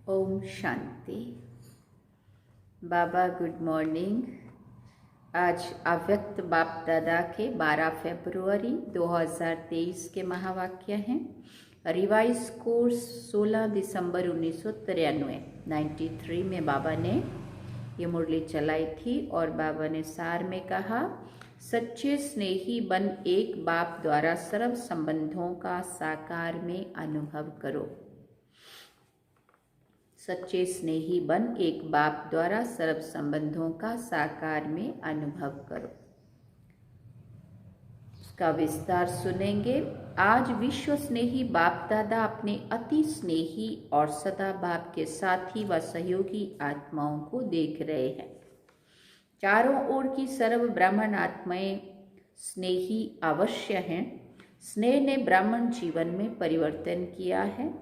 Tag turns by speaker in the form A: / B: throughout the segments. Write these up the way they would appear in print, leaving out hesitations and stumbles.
A: ओम शांति। बाबा good morning. आज अव्यक्त बाप दादा के 12 फरवरी 2023 के महावाक्य हैं। रिवाइज कोर्स 16 दिसंबर 1993 में बाबा ने ये मुरली चलाई थी और बाबा ने सार में कहा, सच्चे स्नेही बन एक बाप द्वारा सर्व संबंधों का साकार में अनुभव करो। सच्चे स्नेही बन एक बाप द्वारा सर्व संबंधों का साकार में अनुभव करो। इसका विस्तार सुनेंगे। आज विश्व स्नेही बाप दादा अपने अति स्नेही और सदा बाप के साथी व सहयोगी आत्माओं को देख रहे हैं। चारों ओर की सर्व ब्राह्मण आत्माएं स्नेही अवश्य हैं। स्नेह ने ब्राह्मण जीवन में परिवर्तन किया है।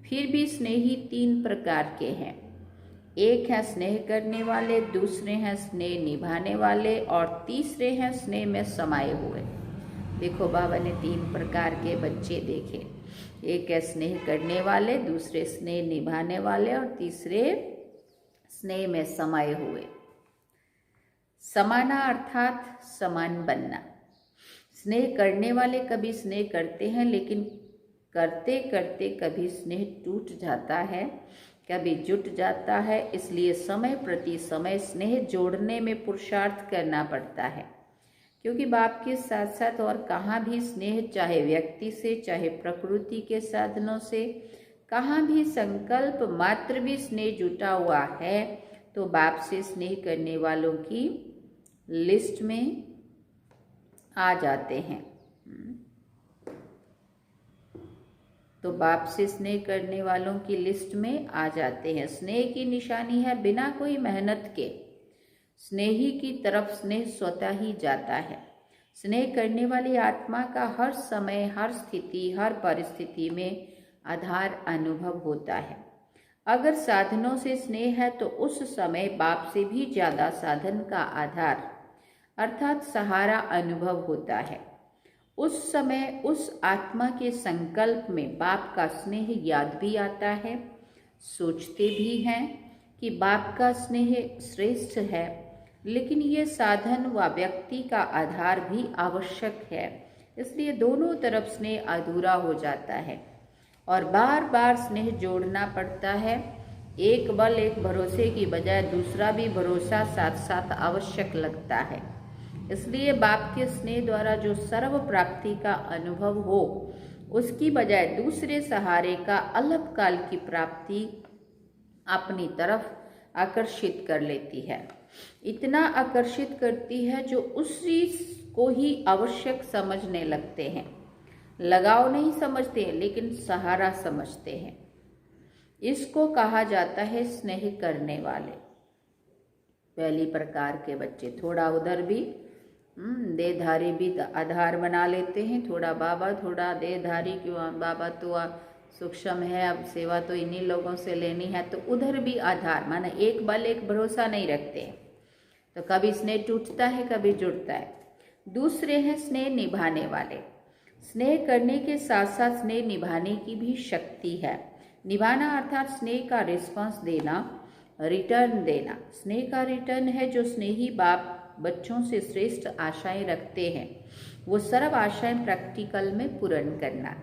A: फिर भी स्नेही 3 प्रकार के हैं। एक है स्नेह करने वाले, दूसरे हैं स्नेह निभाने वाले और तीसरे हैं स्नेह में समाये हुए। देखो बाबा ने 3 प्रकार के बच्चे देखे। एक है स्नेह करने वाले, दूसरे स्नेह निभाने वाले और तीसरे स्नेह में समाये हुए। समाना अर्थात समान बनना। स्नेह करने वाले कभी स्नेह करते हैं, लेकिन करते करते कभी स्नेह टूट जाता है, कभी जुट जाता है। इसलिए समय प्रति समय स्नेह जोड़ने में पुरुषार्थ करना पड़ता है, क्योंकि बाप के साथ साथ और कहाँ भी स्नेह, चाहे व्यक्ति से, चाहे प्रकृति के साधनों से, कहाँ भी संकल्प मात्र भी स्नेह जुटा हुआ है तो बाप से स्नेह करने वालों की लिस्ट में आ जाते हैं। तो बाप से स्नेह करने वालों की लिस्ट में आ जाते हैं। स्नेह की निशानी है बिना कोई मेहनत के स्नेही की तरफ स्नेह स्वतः ही जाता है। स्नेह करने वाली आत्मा का हर समय, हर स्थिति, हर परिस्थिति में आधार अनुभव होता है। अगर साधनों से स्नेह है तो उस समय बाप से भी ज्यादा साधन का आधार अर्थात सहारा अनुभव होता है। उस समय उस आत्मा के संकल्प में बाप का स्नेह याद भी आता है। सोचते भी हैं कि बाप का स्नेह श्रेष्ठ है, लेकिन ये साधन व व्यक्ति का आधार भी आवश्यक है। इसलिए दोनों तरफ स्नेह अधूरा हो जाता है और बार बार स्नेह जोड़ना पड़ता है। एक बल, एक भरोसे की बजाय दूसरा भी भरोसा साथ साथ आवश्यक लगता है। इसलिए बाप के स्नेह द्वारा जो सर्व प्राप्ति का अनुभव हो, उसकी बजाय दूसरे सहारे का अलग काल की प्राप्ति अपनी तरफ आकर्षित कर लेती है। इतना आकर्षित करती है जो उसी को ही आवश्यक समझने लगते हैं। लगाव नहीं समझते लेकिन सहारा समझते हैं। इसको कहा जाता है स्नेह करने वाले। पहली प्रकार के बच्चे थोड़ा उधर भी देहधारी भी आधार बना लेते हैं। थोड़ा बाबा, थोड़ा देहधारी, क्यों बाबा तो सूक्ष्म है, अब सेवा तो इन्हीं लोगों से लेनी है, तो उधर भी आधार माना एक बल, एक भरोसा नहीं रखते। तो कभी स्नेह टूटता है, कभी जुड़ता है। दूसरे हैं स्नेह निभाने वाले। स्नेह करने के साथ साथ स्नेह निभाने की भी शक्ति है। निभाना अर्थात स्नेह का रिस्पॉन्स देना, रिटर्न देना। स्नेह का रिटर्न है जो स्नेही बाप बच्चों से श्रेष्ठ आशाएं रखते हैं, वो सर्व आशाएं प्रैक्टिकल में पूर्ण करना।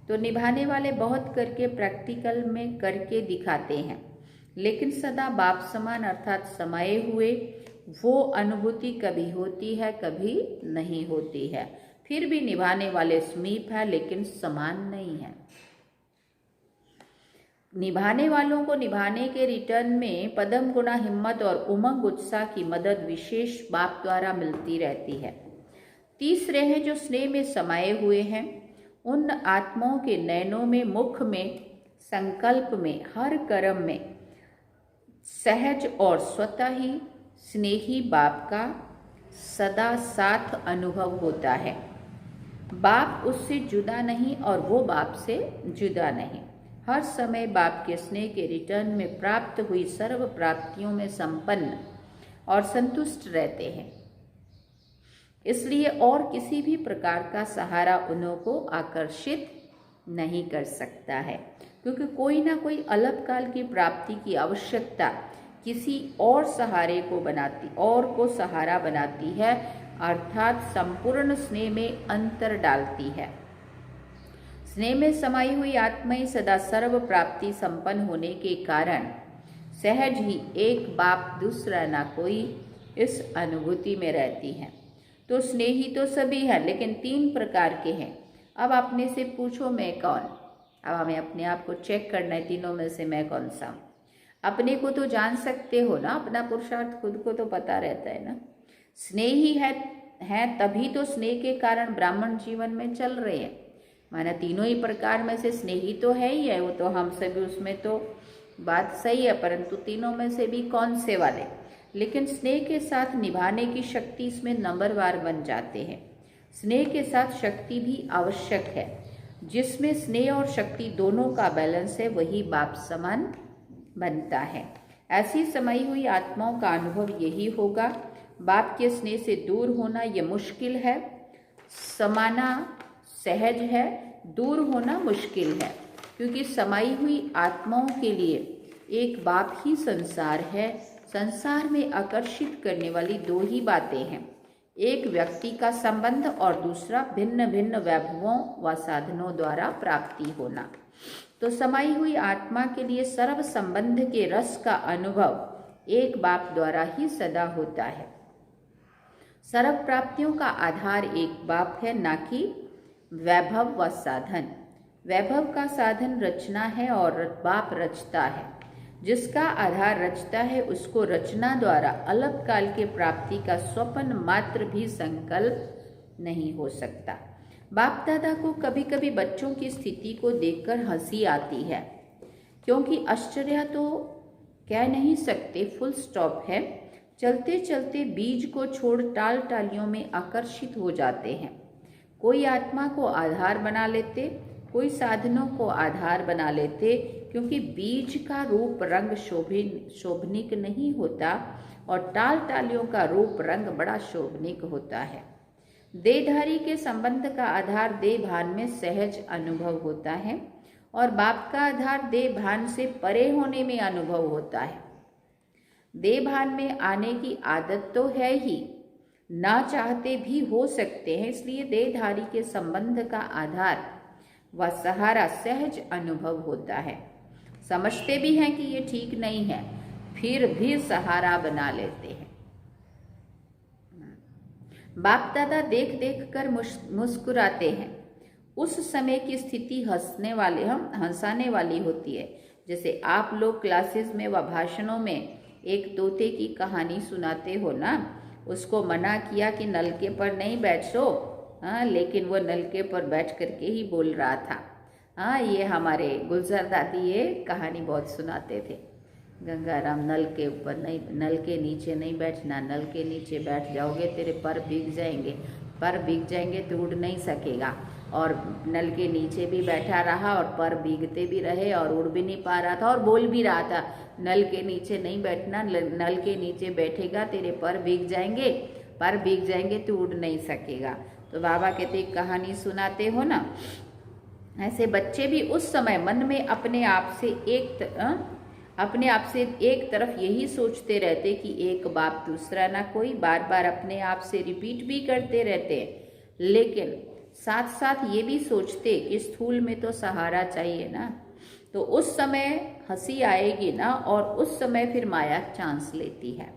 A: तो निभाने वाले बहुत करके प्रैक्टिकल में करके दिखाते हैं, लेकिन सदा बाप समान अर्थात समाये हुए वो अनुभूति कभी होती है, कभी नहीं होती है। फिर भी निभाने वाले समीप है, लेकिन समान नहीं है। निभाने वालों को निभाने के रिटर्न में पदम गुना हिम्मत और उमंग उत्साह की मदद विशेष बाप द्वारा मिलती रहती है। तीसरे हैं जो स्नेह में समाये हुए हैं। उन आत्माओं के नयनों में, मुख में, संकल्प में, हर कर्म में सहज और स्वतः ही स्नेही बाप का सदा साथ अनुभव होता है। बाप उससे जुदा नहीं और वो बाप से जुदा नहीं। हर समय बाप के स्नेह के रिटर्न में प्राप्त हुई सर्व प्राप्तियों में संपन्न और संतुष्ट रहते हैं। इसलिए और किसी भी प्रकार का सहारा उन्हों को आकर्षित नहीं कर सकता है। क्योंकि कोई ना कोई अलग काल की प्राप्ति की आवश्यकता किसी और सहारे को बनाती और को सहारा बनाती है, अर्थात संपूर्ण स्नेह में अंतर डालती है। स्नेह में समाई हुई आत्माएं सदा सर्व प्राप्ति संपन्न होने के कारण सहज ही एक बाप दूसरा ना कोई इस अनुभूति में रहती हैं। तो स्नेही तो सभी हैं, लेकिन 3 प्रकार के हैं। अब अपने से पूछो मैं कौन। अब हमें अपने आप को चेक करना है, तीनों में से मैं कौन सा हूँ। अपने को तो जान सकते हो ना, अपना पुरुषार्थ खुद को तो पता रहता है ना। स्नेही है तभी तो स्नेह के कारण ब्राह्मण जीवन में चल रहे हैं। माना तीनों ही प्रकार में से स्नेही तो है ही है, वो तो हम सभी, उसमें तो बात सही है, परंतु तीनों में से भी कौन से वाले। लेकिन स्नेह के साथ निभाने की शक्ति इसमें नंबरवार बन जाते हैं। स्नेह के साथ शक्ति भी आवश्यक है। जिसमें स्नेह और शक्ति दोनों का बैलेंस है वही बाप समान बनता है। ऐसी समाई हुई आत्माओं का अनुभव यही होगा। बाप के स्नेह से दूर होना यह मुश्किल है, समाना सहज है, दूर होना मुश्किल है, क्योंकि समाई हुई आत्माओं के लिए एक बाप ही संसार है। संसार में आकर्षित करने वाली 2 ही बातें हैं, एक व्यक्ति का संबंध और दूसरा भिन्न भिन्न वैभवों व साधनों द्वारा प्राप्ति होना। तो समाई हुई आत्मा के लिए सर्व संबंध के रस का अनुभव एक बाप द्वारा ही सदा होता है। सर्व प्राप्तियों का आधार एक बाप है, ना कि वैभव व साधन। वैभव का साधन रचना है और बाप रचता है। जिसका आधार रचता है उसको रचना द्वारा अलग काल के प्राप्ति का स्वप्न मात्र भी संकल्प नहीं हो सकता। बाप दादा को कभी कभी बच्चों की स्थिति को देखकर हंसी आती है, क्योंकि आश्चर्य तो कह नहीं सकते, फुल स्टॉप है। चलते चलते बीज को छोड़ टाल टालियों में आकर्षित हो जाते हैं। कोई आत्मा को आधार बना लेते, कोई साधनों को आधार बना लेते, क्योंकि बीज का रूप रंग शोभनिक नहीं होता और टाल टालियों का रूप रंग बड़ा शोभनिक होता है। देहधारी के संबंध का आधार देह भान में सहज अनुभव होता है और बाप का आधार देह भान से परे होने में अनुभव होता है। देह भान में आने की आदत तो है ही, ना चाहते भी हो सकते हैं, इसलिए देहधारी के संबंध का आधार व सहारा सहज अनुभव होता है। समझते भी हैं कि ये ठीक नहीं है, फिर भी सहारा बना लेते हैं। बाप दादा देख देख कर मुस्कुराते हैं। उस समय की स्थिति हंसाने वाली होती है। जैसे आप लोग क्लासेस में व भाषणों में एक तोते की कहानी सुनाते हो ना, उसको मना किया कि नलके पर नहीं बैठो, लेकिन वो नलके पर बैठ करके ही बोल रहा था। ये हमारे गुलजार दादी ये कहानी बहुत सुनाते थे। गंगाराम, नल के ऊपर नहीं, नल के नीचे नहीं बैठना, नल के नीचे बैठ जाओगे तेरे पर भीग जाएंगे, पर भीग जाएंगे तो उड़ नहीं सकेगा। और नल के नीचे भी बैठा रहा और पर भीगते भी रहे और उड़ भी नहीं पा रहा था और बोल भी रहा था, नल के नीचे नहीं बैठना, नल के नीचे बैठेगा तेरे पर भीग जाएंगे, पर भीग जाएंगे तो उड़ नहीं सकेगा। तो बाबा कहते कहानी सुनाते हो ना, ऐसे बच्चे भी उस समय मन में अपने आप से एक तरफ यही सोचते रहते कि एक बाप दूसरा ना कोई, बार बार अपने आप से रिपीट भी करते रहते हैं, लेकिन साथ साथ ये भी सोचते कि स्थूल में तो सहारा चाहिए ना। तो उस समय हंसी आएगी ना, और उस समय फिर माया चांस लेती है।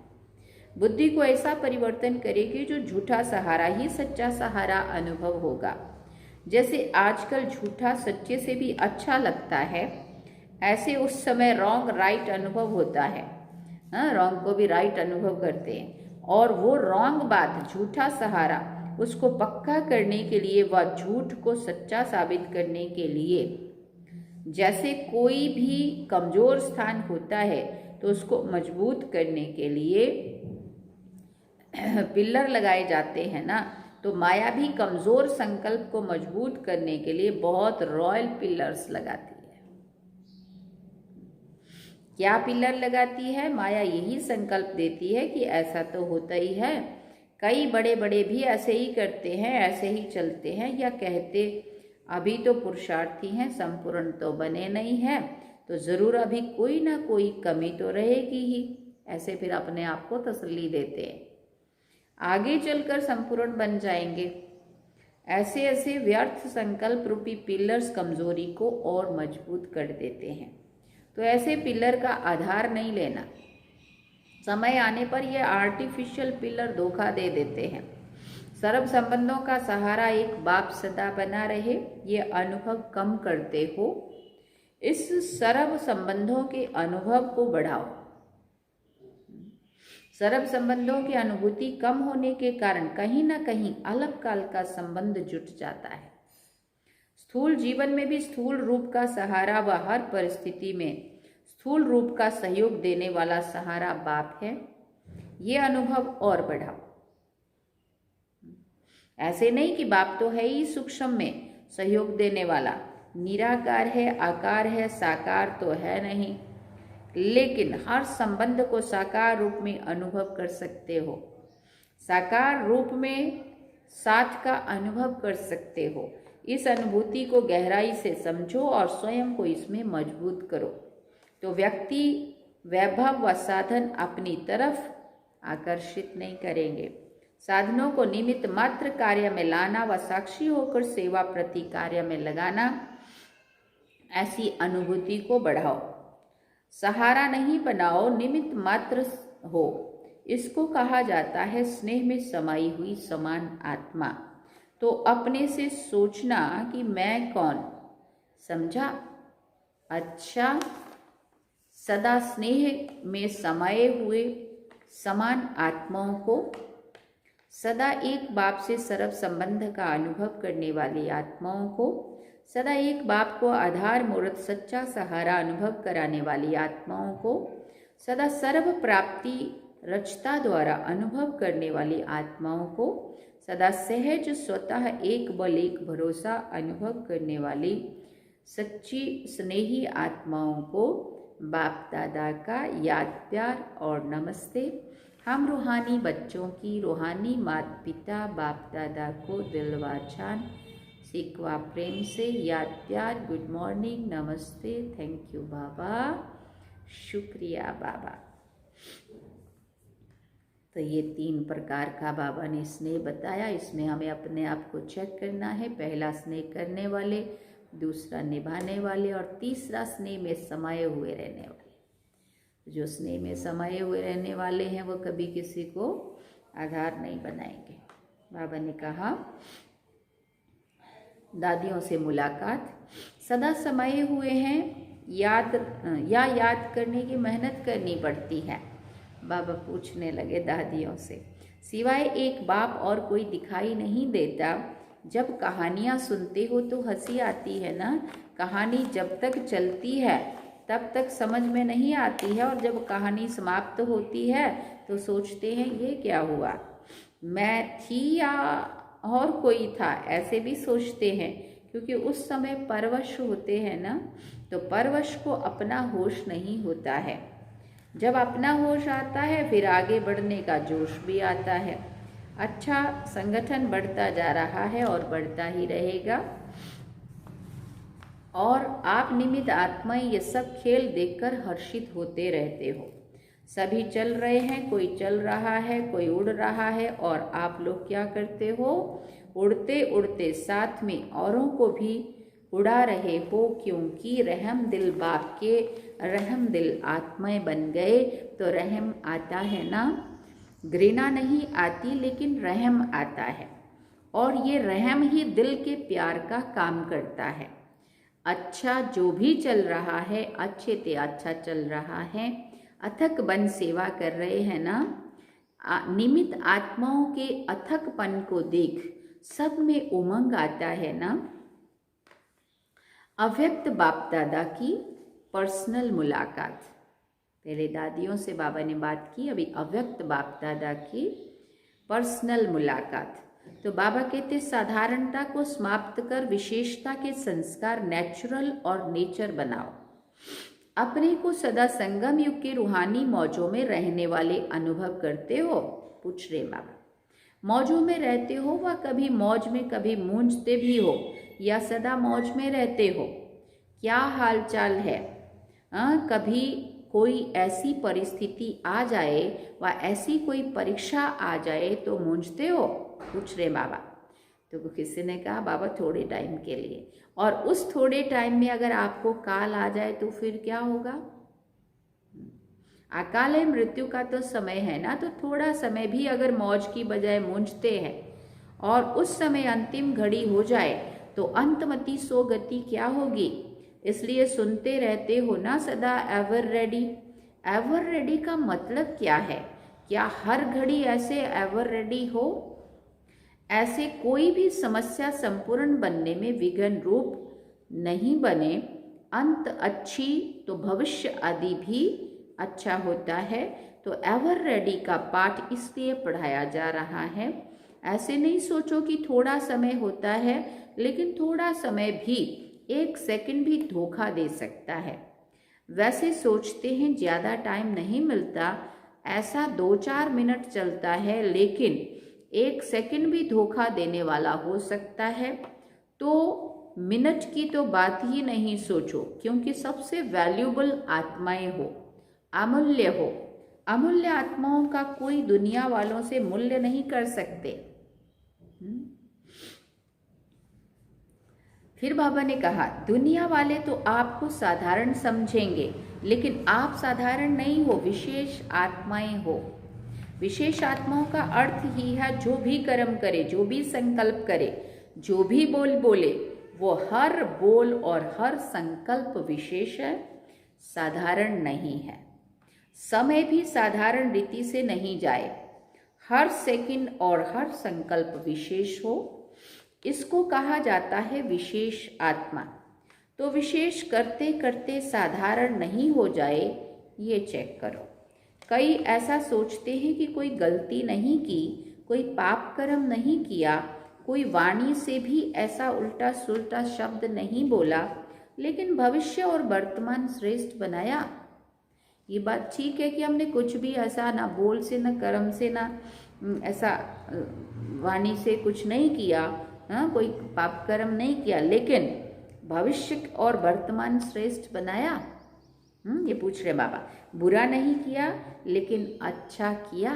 A: बुद्धि को ऐसा परिवर्तन करेगी जो झूठा सहारा ही सच्चा सहारा अनुभव होगा। जैसे आजकल झूठा सच्चे से भी अच्छा लगता है, ऐसे उस समय रॉन्ग राइट अनुभव होता है। रॉन्ग को भी राइट अनुभव करते हैं, और वो रॉन्ग बात, झूठा सहारा, उसको पक्का करने के लिए व झूठ को सच्चा साबित करने के लिए, जैसे कोई भी कमजोर स्थान होता है तो उसको मजबूत करने के लिए पिलर लगाए जाते हैं ना, तो माया भी कमजोर संकल्प को मजबूत करने के लिए बहुत रॉयल पिलर्स लगाती है। क्या पिलर लगाती है? माया यही संकल्प देती है कि ऐसा तो होता ही है, कई बड़े बड़े भी ऐसे ही करते हैं, ऐसे ही चलते हैं, या कहते अभी तो पुरुषार्थी हैं, संपूर्ण तो बने नहीं हैं, तो ज़रूर अभी कोई ना कोई कमी तो रहेगी ही। ऐसे फिर अपने आप को तसल्ली देते हैं, आगे चलकर संपूर्ण बन जाएंगे। ऐसे ऐसे व्यर्थ संकल्प रूपी पिलर्स कमजोरी को और मजबूत कर देते हैं। तो ऐसे पिलर का आधार नहीं लेना, समय आने पर ये आर्टिफिशियल पिलर धोखा दे देते हैं। सर्व संबंधों का सहारा एक बाप सदा बना रहे, ये अनुभव कम करते हो। इस सर्व संबंधों के अनुभव को बढ़ाओ। सर्व संबंधों की अनुभूति कम होने के कारण कहीं ना कहीं अलग काल का संबंध जुट जाता है। स्थूल जीवन में भी स्थूल रूप का सहारा व हर परिस्थिति में स्थूल रूप का सहयोग देने वाला सहारा बाप है, ये अनुभव और बढ़ाओ। ऐसे नहीं कि बाप तो है ही सूक्ष्म में सहयोग देने वाला, निराकार है, आकार है, साकार तो है नहीं, लेकिन हर संबंध को साकार रूप में अनुभव कर सकते हो। साकार रूप में साथ का अनुभव कर सकते हो। इस अनुभूति को गहराई से समझो और स्वयं को इसमें मजबूत करो, तो व्यक्ति वैभव व साधन अपनी तरफ आकर्षित नहीं करेंगे। साधनों को निमित्त मात्र कार्य में लाना व साक्षी होकर सेवा प्रति कार्य में लगाना, ऐसी अनुभूति को बढ़ाओ। सहारा नहीं बनाओ, निमित्त मात्र हो। इसको कहा जाता है स्नेह में समाई हुई समान आत्मा। तो अपने से सोचना कि मैं कौन, समझा? अच्छा, सदा स्नेह में समाये हुए समान आत्माओं को, सदा एक बाप से सर्व संबंध का अनुभव करने वाली आत्माओं को, सदा एक बाप को आधार मूर्त सच्चा सहारा अनुभव कराने वाली आत्माओं को, सदा सर्व प्राप्ति रचता द्वारा अनुभव करने वाली आत्माओं को, सदा सहज स्वतः एक बल एक भरोसा अनुभव करने वाली सच्ची स्नेही आत्माओं को बाप दादा का याद प्यार और नमस्ते। हम रूहानी बच्चों की रूहानी माता पिता बाप दादा को दिलवा जान सिकवा प्रेम से याद प्यार, गुड मॉर्निंग, नमस्ते, थैंक यू बाबा, शुक्रिया बाबा। तो ये 3 प्रकार का बाबा ने स्नेह बताया। इसमें हमें अपने आप को चेक करना है। पहला स्नेह करने वाले, दूसरा निभाने वाले और तीसरा स्नेह में समाये हुए रहने वाले। जो स्नेह में समाये हुए रहने वाले हैं वो कभी किसी को आधार नहीं बनाएंगे। बाबा ने कहा दादियों से मुलाकात, सदा समाये हुए हैं, याद करने की मेहनत करनी पड़ती है। बाबा पूछने लगे दादियों से, सिवाय एक बाप और कोई दिखाई नहीं देता। जब कहानियाँ सुनते हो तो हंसी आती है ना, कहानी जब तक चलती है तब तक समझ में नहीं आती है, और जब कहानी समाप्त होती है तो सोचते हैं ये क्या हुआ, मैं थी या और कोई था, ऐसे भी सोचते हैं। क्योंकि उस समय परवश होते हैं ना, तो परवश को अपना होश नहीं होता है। जब अपना होश आता है फिर आगे बढ़ने का जोश भी आता है। अच्छा, संगठन बढ़ता जा रहा है और बढ़ता ही रहेगा, और आप निमित्त आत्माएं ये सब खेल देखकर हर्षित होते रहते हो। सभी चल रहे हैं, कोई चल रहा है, कोई उड़ रहा है, और आप लोग क्या करते हो, उड़ते उड़ते साथ में औरों को भी उड़ा रहे हो। क्योंकि रहम दिल बाप के रहम दिल आत्माएं बन गए तो रहम आता है ना, घृणा नहीं आती लेकिन रहम आता है, और ये रहम ही दिल के प्यार का काम करता है। अच्छा जो भी चल रहा है अच्छे ते अच्छा चल रहा है, अथक बन सेवा कर रहे हैं ना, निमित्त आत्माओं के अथकपन को देख सब में उमंग आता है ना। अव्यक्त बाप दादा की पर्सनल मुलाकात, पहले दादियों से बाबा ने बात की, अभी अव्यक्त बाप दादा की पर्सनल मुलाकात। तो बाबा कहते साधारणता को समाप्त कर विशेषता के संस्कार नेचुरल और नेचर बनाओ। अपने को सदा संगम युग के रूहानी मौजों में रहने वाले अनुभव करते हो, पूछ रहे बाबा। मौजों में रहते हो व कभी मौज में कभी मूंझते भी हो, या सदा मौज में रहते हो? क्या हाल चाल है? कभी कोई ऐसी परिस्थिति आ जाए व ऐसी कोई परीक्षा आ जाए तो मूंझते हो? पूछ रहे बाबा। तो किसी ने कहा बाबा थोड़े टाइम के लिए, और उस थोड़े टाइम में अगर आपको काल आ जाए तो फिर क्या होगा? अकाल मृत्यु का तो समय है ना, तो थोड़ा समय भी अगर मौज की बजाय मूंझते हैं और उस समय अंतिम घड़ी हो जाए तो अंतमति सो गति क्या होगी? इसलिए सुनते रहते हो ना सदा एवर रेडी। एवर रेडी का मतलब क्या है? क्या हर घड़ी ऐसे एवर रेडी हो? ऐसे कोई भी समस्या संपूर्ण बनने में विघ्न रूप नहीं बने। अंत अच्छी तो भविष्य आदि भी अच्छा होता है। तो एवर रेडी का पाठ इसलिए पढ़ाया जा रहा है। ऐसे नहीं सोचो कि थोड़ा समय होता है, लेकिन थोड़ा समय भी 1 सेकंड भी धोखा दे सकता है। वैसे सोचते हैं ज़्यादा टाइम नहीं मिलता, ऐसा 2-4 मिनट चलता है, लेकिन 1 सेकंड भी धोखा देने वाला हो सकता है। तो मिनट की तो बात ही नहीं सोचो, क्योंकि सबसे वैल्यूबल आत्माएं हो, अमूल्य हो। अमूल्य आत्माओं का कोई दुनिया वालों से मूल्य नहीं कर सकते। फिर बाबा ने कहा दुनिया वाले तो आपको साधारण समझेंगे, लेकिन आप साधारण नहीं हो, विशेष आत्माएं हो। विशेष आत्माओं का अर्थ ही है जो भी कर्म करे, जो भी संकल्प करे, जो भी बोल बोले, वो हर बोल और हर संकल्प विशेष है, साधारण नहीं है। समय भी साधारण रीति से नहीं जाए, हर सेकंड और हर संकल्प विशेष हो। इसको कहा जाता है विशेष आत्मा। तो विशेष करते करते साधारण नहीं हो जाए, ये चेक करो। कई ऐसा सोचते हैं कि कोई गलती नहीं की, कोई पाप कर्म नहीं किया, कोई वाणी से भी ऐसा उल्टा सुल्टा शब्द नहीं बोला, लेकिन भविष्य और वर्तमान श्रेष्ठ बनाया। ये बात ठीक है कि हमने कुछ भी ऐसा ना बोल से, ना कर्म से, ना ऐसा वाणी से कुछ नहीं किया, कोई पाप कर्म नहीं किया, लेकिन भविष्य और वर्तमान श्रेष्ठ बनाया। ये पूछ रहे बाबा। बुरा नहीं किया, लेकिन अच्छा किया।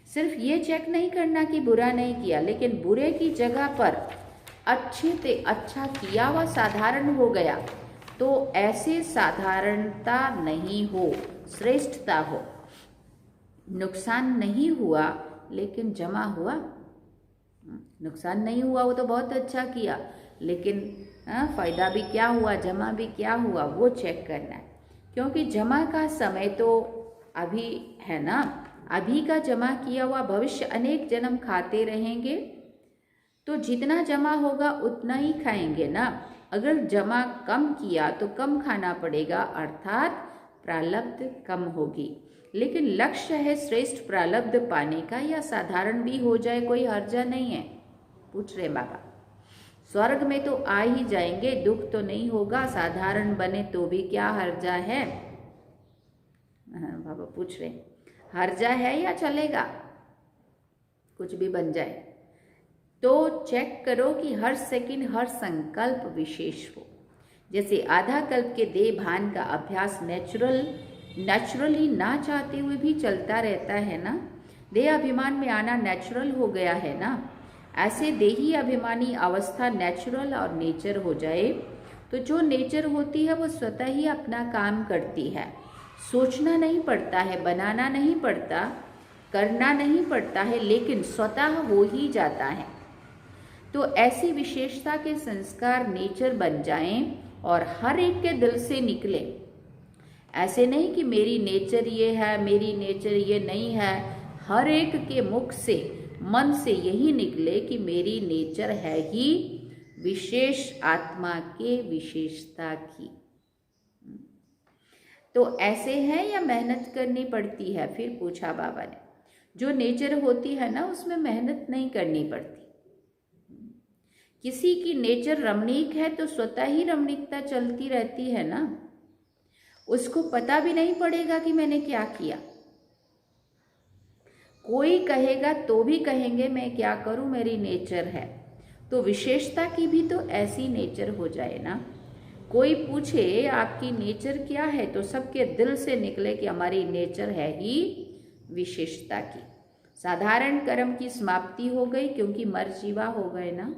A: सिर्फ ये चेक नहीं करना कि बुरा नहीं किया, लेकिन बुरे की जगह पर अच्छे से अच्छा किया व साधारण हो गया। तो ऐसे साधारणता नहीं हो, श्रेष्ठता हो। नुकसान नहीं हुआ, लेकिन जमा हुआ। नुकसान नहीं हुआ, वो तो बहुत अच्छा किया, लेकिन फायदा भी क्या हुआ, जमा भी क्या हुआ, वो चेक करना है। क्योंकि जमा का समय तो अभी है ना, अभी का जमा किया हुआ भविष्य अनेक जन्म खाते रहेंगे। तो जितना जमा होगा उतना ही खाएंगे ना। अगर जमा कम किया तो कम खाना पड़ेगा, अर्थात प्रारब्ध कम होगी। लेकिन लक्ष्य है श्रेष्ठ प्रारब्ध पाने का, या साधारण भी हो जाए कोई हर्जा नहीं है। पूछ रहे बाबा। स्वर्ग में तो आ ही जाएंगे, दुख तो नहीं होगा, साधारण बने तो भी क्या हर्जा है? बाबा पूछ रहे हर्जा है या चलेगा, कुछ भी बन जाए। तो चेक करो कि हर सेकंड हर संकल्प विशेष हो। जैसे आधा कल्प के देह भान का अभ्यास नेचुरली ना चाहते हुए भी चलता रहता है ना। देह अभिमान में आना नेचुरल हो गया है ना। ऐसे देही अभिमानी अवस्था नेचुरल और नेचर हो जाए तो जो नेचर होती है वो स्वतः ही अपना काम करती है। सोचना नहीं पड़ता है, बनाना नहीं पड़ता, करना नहीं पड़ता है, लेकिन स्वतः हो ही जाता है। तो ऐसी विशेषता के संस्कार नेचर बन जाएं और हर एक के दिल से निकले। ऐसे नहीं कि मेरी नेचर ये है, मेरी नेचर ये नहीं है। हर एक के मुख से, मन से यही निकले कि मेरी नेचर है ही विशेष आत्मा के विशेषता की। तो ऐसे है या मेहनत करनी पड़ती है? फिर पूछा बाबा ने। जो नेचर होती है ना, उसमें मेहनत नहीं करनी पड़ती। किसी की नेचर रमणीक है तो स्वतः ही रमणीकता चलती रहती है ना, उसको पता भी नहीं पड़ेगा कि मैंने क्या किया। कोई कहेगा तो भी कहेंगे मैं क्या करूं, मेरी नेचर है। तो विशेषता की भी तो ऐसी नेचर हो जाए ना। कोई पूछे आपकी नेचर क्या है तो सबके दिल से निकले कि हमारी नेचर है ही विशेषता की। साधारण कर्म की समाप्ति हो गई क्योंकि मर जीवा हो गए ना,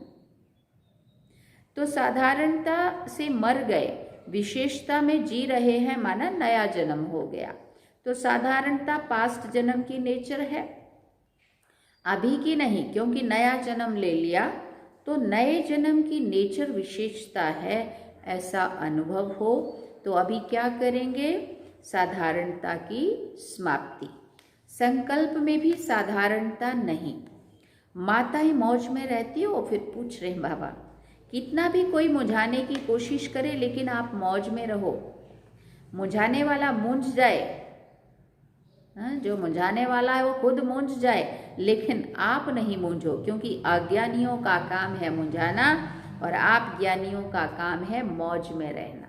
A: तो साधारणता से मर गए, विशेषता में जी रहे हैं, माना नया जन्म हो गया। तो साधारणता पास्ट जन्म की नेचर है, अभी की नहीं, क्योंकि नया जन्म ले लिया तो नए जन्म की नेचर विशेषता है, ऐसा अनुभव हो। तो अभी क्या करेंगे? साधारणता की समाप्ति। संकल्प में भी साधारणता नहीं। माताएं मौज में रहती हो, फिर पूछ रहे बाबा कितना भी कोई मुझाने की कोशिश करे लेकिन आप मौज में रहो। मुझाने वाला मूंझ जाए, जो मुझाने वाला है वो खुद मूंझ जाए, लेकिन आप नहीं मूंझो, क्योंकि अज्ञानियों का काम है मुझाना और आप ज्ञानियों का काम है मौज में रहना।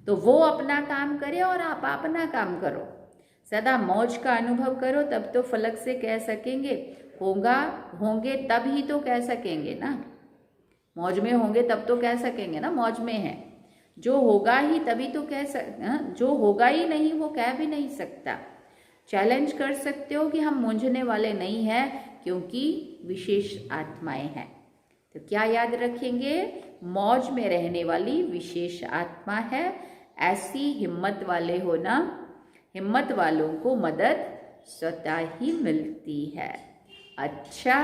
A: तो वो अपना काम करे और आप अपना काम करो, सदा मौज का अनुभव करो, तब तो फलक से कह सकेंगे। होंगे तब ही तो कह सकेंगे ना, मौज में होंगे तब तो कह सकेंगे ना मौज में है। जो होगा ही तभी तो जो होगा ही नहीं वो कह भी नहीं सकता। चैलेंज कर सकते हो कि हम मूंझने वाले नहीं हैं, क्योंकि विशेष आत्माएं हैं। तो क्या याद रखेंगे? मौज में रहने वाली विशेष आत्मा है। ऐसी हिम्मत वाले हो ना, हिम्मत वालों को मदद स्वतः ही मिलती है। अच्छा,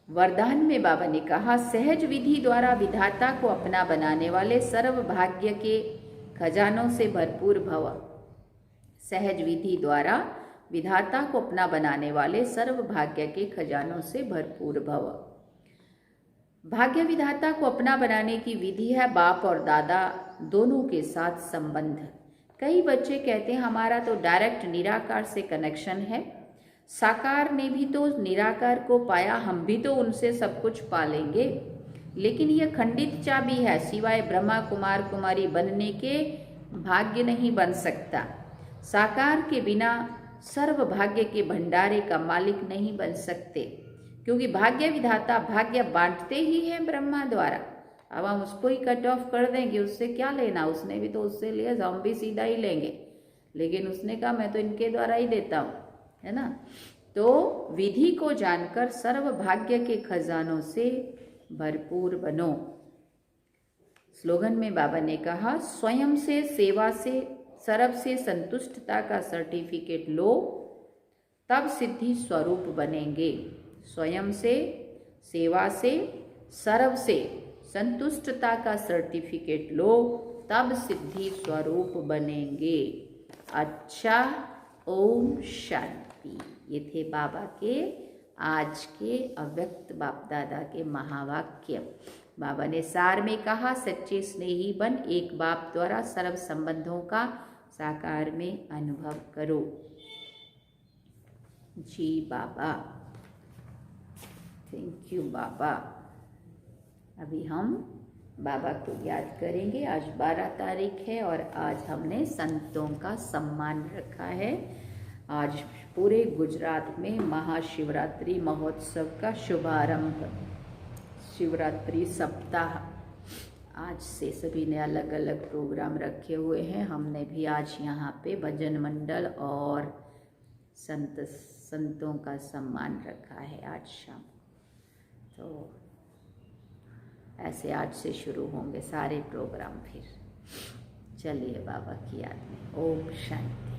A: वरदान में बाबा ने कहा, सहज विधि द्वारा विधाता को अपना बनाने वाले सर्व भाग्य के खजानों से भरपूर भव। सहज विधि द्वारा विधाता को अपना बनाने वाले सर्व भाग्य के खजानों से भरपूर भव। भाग्य विधाता को अपना बनाने की विधि है बाप और दादा दोनों के साथ संबंध। कई बच्चे कहते हैं हमारा तो डायरेक्ट निराकार से कनेक्शन है, साकार ने भी तो निराकार को पाया, हम भी तो उनसे सब कुछ पा लेंगे। लेकिन यह खंडित चाबी है, सिवाय ब्रह्मा कुमार कुमारी बनने के भाग्य नहीं बन सकता। साकार के बिना सर्व भाग्य के भंडारे का मालिक नहीं बन सकते, क्योंकि भाग्य विधाता भाग्य बांटते ही हैं ब्रह्मा द्वारा। अब हम उसको ही कट ऑफ कर देंगे, उससे क्या लेना, उसने भी तो उससे लिया, हम भी सीधा ही लेंगे। लेकिन उसने कहा मैं तो इनके द्वारा ही देता हूँ, है ना। तो विधि को जानकर सर्व भाग्य के खजानों से भरपूर बनो। स्लोगन में बाबा ने कहा, स्वयं से सेवा से सर्व से संतुष्टता का सर्टिफिकेट लो, तब सिद्धि स्वरूप बनेंगे। स्वयं से सेवा से सर्व से संतुष्टता का सर्टिफिकेट लो, तब सिद्धि स्वरूप बनेंगे। अच्छा, ओम शांति। ये थे बाबा के आज के अव्यक्त बाप दादा के महावाक्य। बाबा ने सार में कहा, सच्चे स्नेही बन एक बाप द्वारा सर्व संबंधों का साकार में अनुभव करो। जी बाबा, थैंक यू बाबा। अभी हम बाबा को याद करेंगे। आज 12 तारीख है और आज हमने संतों का सम्मान रखा है। आज पूरे गुजरात में महाशिवरात्रि महोत्सव का शुभारंभ, शिवरात्रि सप्ताह। आज से सभी ने अलग अलग प्रोग्राम रखे हुए हैं। हमने भी आज यहाँ पे भजन मंडल और संतों का सम्मान रखा है आज शाम। तो ऐसे आज से शुरू होंगे सारे प्रोग्राम। फिर चलिए बाबा की याद में। ओम शांति।